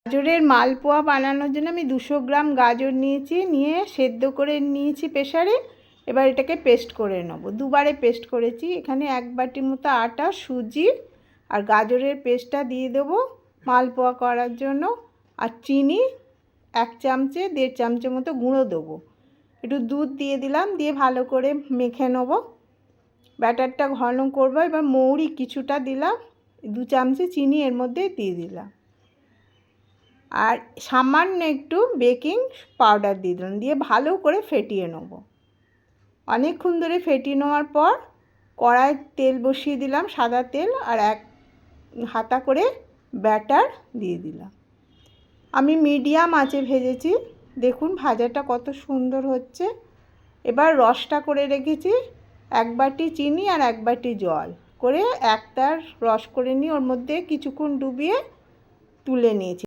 গাজরের মালপোয়া বানানোর জন্য আমি 200 গ্রাম গাজর নিয়েছি, নিয়ে সেদ্ধ করে নিয়েছি প্রেসারে। এবার এটাকে পেস্ট করে নেব, দুবারে পেস্ট করেছি। এখানে 1 বাটির মতো আটা, সুজি আর গাজরের পেস্টটা দিয়ে দেবো মালপোয়া করার জন্য। আর চিনি 1 চামচে 1.5 চামচের মতো গুঁড়ো দেবো। একটু দুধ দিয়ে দিলাম, দিয়ে ভালো করে মেখে নেব। ব্যাটারটা ঘন করবো। এবার মৌরি কিছুটা দিলাম, 2 চামচে চিনি এর মধ্যে দিয়ে দিলাম, আর সামান্য একটু বেকিং পাউডার দিয়ে দিলাম, দিয়ে ভালো করে ফেটিয়ে নেব। অনেকক্ষণ ধরে ফেটিয়ে নেওয়ার পর কড়ায় তেল বসিয়ে দিলাম, সাদা তেল, আর 1 হাতা করে ব্যাটার দিয়ে দিলাম। আমি মিডিয়াম আঁচে ভেজেছি, দেখুন ভাজাটা কত সুন্দর হচ্ছে। এবার রসটা করে রেখেছি, 1 বাটি চিনি আর 1 বাটি জল করে 1 তার রস করে নিয়ে ওর মধ্যে কিছুক্ষণ ডুবিয়ে তুলে নিয়েছি।